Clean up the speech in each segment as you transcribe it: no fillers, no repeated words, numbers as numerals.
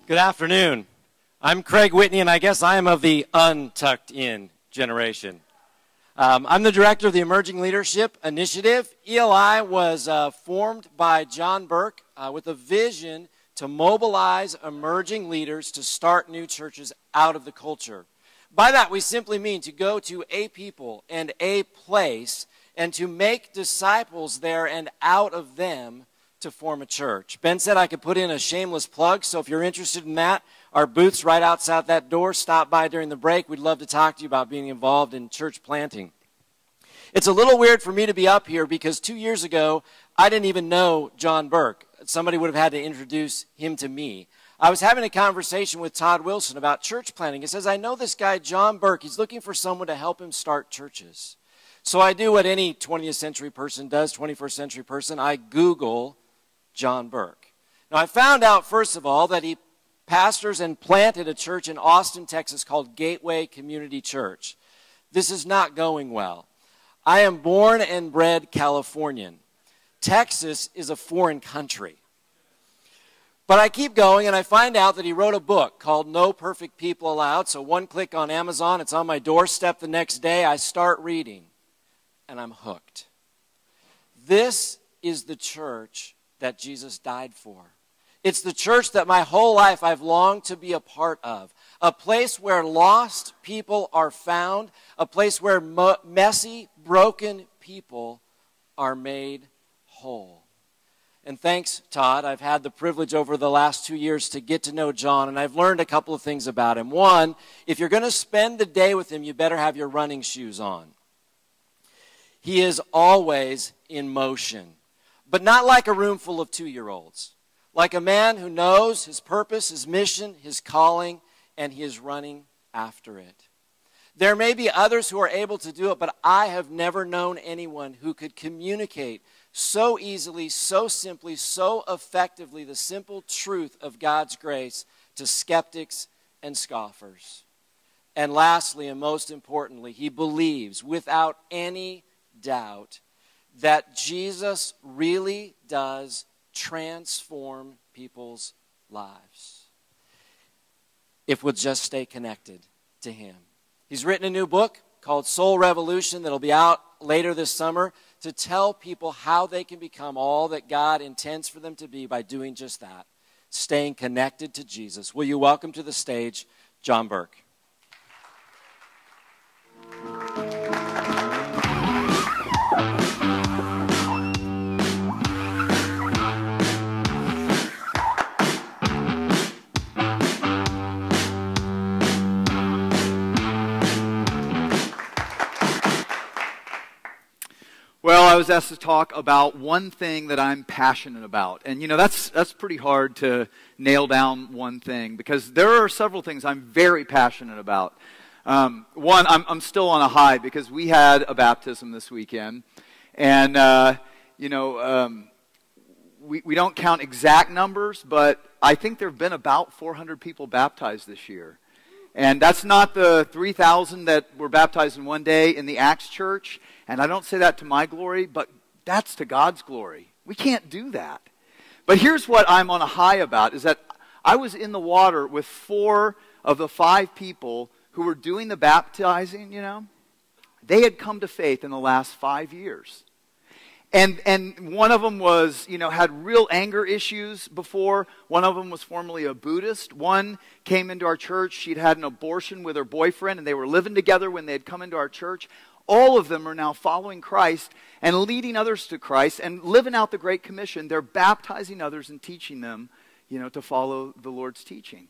Good afternoon. I'm Craig Whitney, and I guess I am of the untucked in generation. I'm the director of the Emerging Leadership Initiative. ELI was formed by John Burke with a vision to mobilize emerging leaders to start new churches out of the culture. By that, we simply mean to go to a people and a place and to make disciples there and out of them to form a church. Ben said I could put in a shameless plug, so if you're interested in that, our booth's right outside that door. Stop by during the break. We'd love to talk to you about being involved in church planting. It's a little weird for me to be up here because 2 years ago, I didn't even know John Burke. Somebody would have had to introduce him to me. I was having a conversation with Todd Wilson about church planting. He says, I know this guy, John Burke. He's looking for someone to help him start churches. So I do what any 20th century person does, 21st century person. I Google John Burke. Now, I found out, first of all, that he pastors and planted a church in Austin, Texas called Gateway Community Church. This is not going well. I am born and bred Californian. Texas is a foreign country. But I keep going, and I find out that he wrote a book called No Perfect People Allowed. So one click on Amazon, it's on my doorstep the next day. I start reading, and I'm hooked. This is the church that Jesus died for. It's the church that my whole life I've longed to be a part of. A place where lost people are found. A place where messy, broken people are made whole. And thanks, Todd, I've had the privilege over the last 2 years to get to know John, and I've learned a couple of things about him. One, if you're going to spend the day with him, you better have your running shoes on. He is always in motion, but not like a room full of 2-year-olds. Like a man who knows his purpose, his mission, his calling, and he is running after it. There may be others who are able to do it, but I have never known anyone who could communicate so easily, so simply, so effectively the simple truth of God's grace to skeptics and scoffers. And lastly, and most importantly, he believes without any doubt that Jesus really does transform people's lives if we'll just stay connected to him. He's written a new book called Soul Revolution that'll be out later this summer to tell people how they can become all that God intends for them to be by doing just that, staying connected to Jesus. Will you welcome to the stage John Burke? Well, I was asked to talk about one thing that I'm passionate about. And, you know, that's pretty hard to nail down one thing because there are several things I'm very passionate about. One, I'm still on a high because we had a baptism this weekend. And, we don't count exact numbers, but I think there have been about 400 people baptized this year. And that's not the 3,000 that were baptized in one day in the Acts Church. And I don't say that to my glory, but that's to God's glory. We can't do that. But here's what I'm on a high about, is that I was in the water with 4 of the 5 people who were doing the baptizing, you know. They had come to faith in the last 5 years. And one of them was, had real anger issues before. One of them was formerly a Buddhist. One came into our church. She'd had an abortion with her boyfriend, and they were living together when they had come into our church. All of them are now following Christ and leading others to Christ and living out the Great Commission. They're baptizing others and teaching them, to follow the Lord's teaching.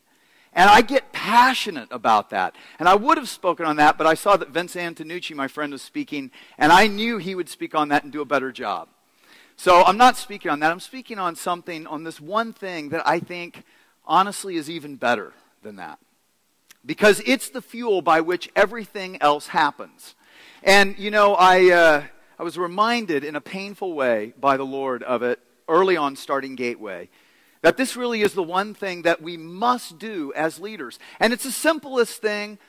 And I get passionate about that. And I would have spoken on that, but I saw that Vince Antonucci, my friend, was speaking, and I knew he would speak on that and do a better job. So I'm not speaking on that. I'm speaking on something, on this one thing that I think, honestly, is even better than that. Because it's the fuel by which everything else happens. And, I was reminded in a painful way by the Lord of it early on starting Gateway, that this really is the one thing that we must do as leaders. And it's the simplest thing,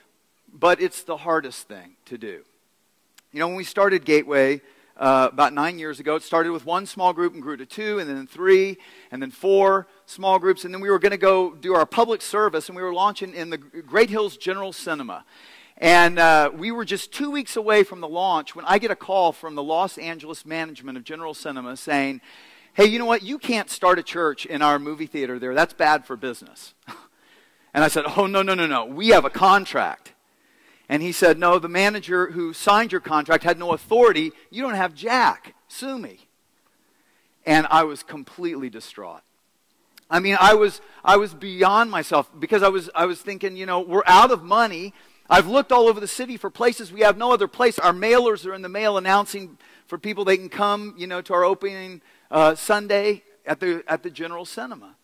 but it's the hardest thing to do. When we started Gateway, about 9 years ago. It started with one small group and grew to 2, and then 3, and then 4 small groups. And then we were going to go do our public service, and we were launching in the Great Hills General Cinema. And we were just 2 weeks away from the launch when I get a call from the Los Angeles management of General Cinema saying, hey, you know what? You can't start a church in our movie theater there. That's bad for business. And I said, oh, no. We have a contract. And he said, no, the manager who signed your contract had no authority. You don't have jack. Sue me. And I was completely distraught. I mean, I was beyond myself because I was thinking, you know, we're out of money. I've looked all over the city for places. We have no other place. Our mailers are in the mail announcing for people they can come, you know, to our opening Sunday at the General Cinema.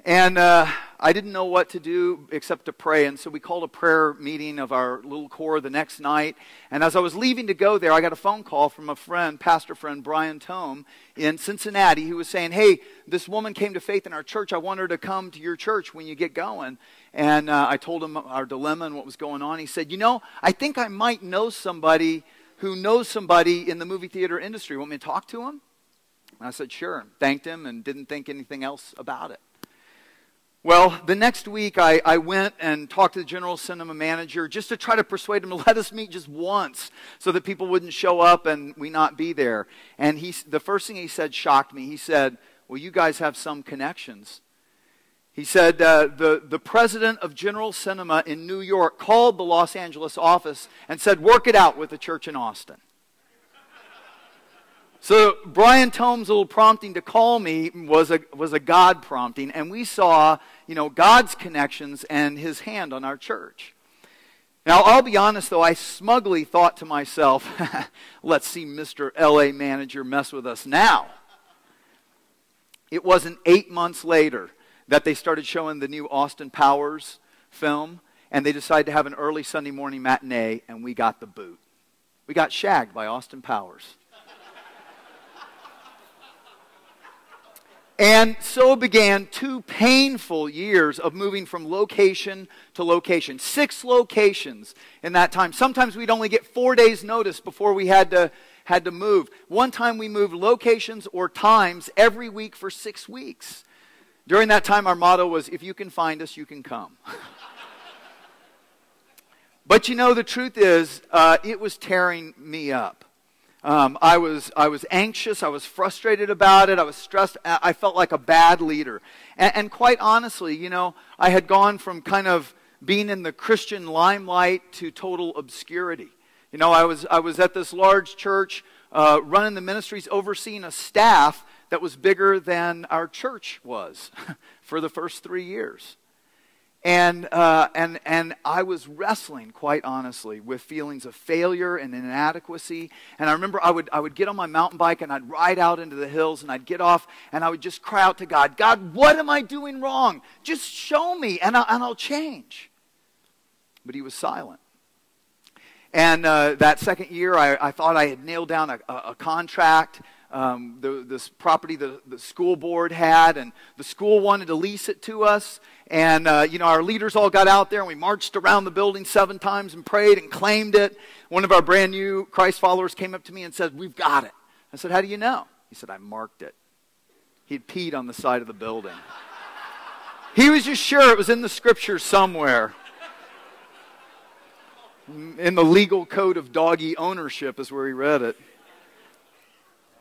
And I didn't know what to do except to pray. And so we called a prayer meeting of our little core the next night. And as I was leaving to go there, I got a phone call from a friend, pastor friend, Brian Tome in Cincinnati, who was saying, hey, this woman came to faith in our church. I want her to come to your church when you get going. And I told him our dilemma and what was going on. He said, you know, I think I might know somebody who knows somebody in the movie theater industry. Want me to talk to him? And I said, sure. Thanked him and didn't think anything else about it. Well, the next week I went and talked to the General Cinema manager just to try to persuade him to let us meet just once so that people wouldn't show up and we not be there. And the first thing he said shocked me. He said, well, you guys have some connections. He said the president of General Cinema in New York called the Los Angeles office and said, work it out with the church in Austin. So Brian Tome's little prompting to call me was a God prompting, and we saw, you know, God's connections and His hand on our church. Now, I'll be honest, though, I smugly thought to myself, let's see Mr. LA manager mess with us now. It wasn't 8 months later that they started showing the new Austin Powers film, and they decided to have an early Sunday morning matinee, and we got the boot. We got shagged by Austin Powers. And so began 2 painful years of moving from location to location. 6 locations in that time. Sometimes we'd only get 4 days notice before we had to move. One time we moved locations or times every week for 6 weeks. During that time our motto was, if you can find us, you can come. But you know, the truth is, it was tearing me up. I was anxious. I was frustrated about it. I was stressed. I felt like a bad leader. And quite honestly, you know, I had gone from kind of being in the Christian limelight to total obscurity. You know, I was at this large church running the ministries, overseeing a staff that was bigger than our church was for the first 3 years. And I was wrestling, quite honestly, with feelings of failure and inadequacy. And I remember I would get on my mountain bike and I'd ride out into the hills and I'd get off and I would just cry out to God, God, what am I doing wrong? Just show me and I'll change. But He was silent. And that second year, I thought I had nailed down a contract. This property the school board had, and the school wanted to lease it to us. And, you know, our leaders all got out there and we marched around the building 7 times and prayed and claimed it. One of our brand new Christ followers came up to me and said, we've got it. I said, how do you know? He said, I marked it. He'd peed on the side of the building. He was just sure it was in the scriptures somewhere. In the legal code of doggy ownership is where he read it.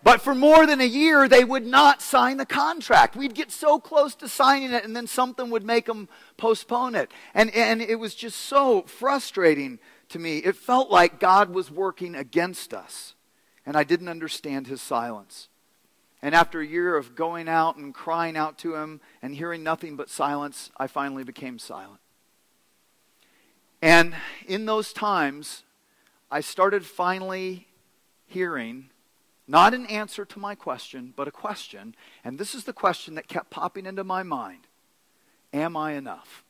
But for more than a year, they would not sign the contract. We'd get so close to signing it, and then something would make them postpone it. And it was just so frustrating to me. It felt like God was working against us, and I didn't understand His silence. And after a year of going out and crying out to Him and hearing nothing but silence, I finally became silent. And in those times, I started finally hearing not an answer to my question, but a question. And this is the question that kept popping into my mind. Am I enough?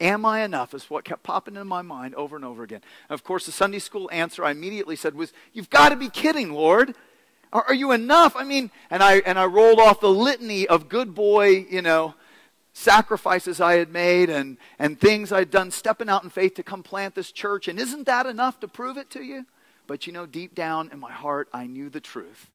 Am I enough is what kept popping into my mind over and over again. And of course, the Sunday school answer I immediately said was, you've got to be kidding, Lord. Are you enough? I mean, and I rolled off the litany of good boy, you know, sacrifices I had made and things I'd done, stepping out in faith to come plant this church. And isn't that enough to prove it to you? But you know, deep down in my heart, I knew the truth.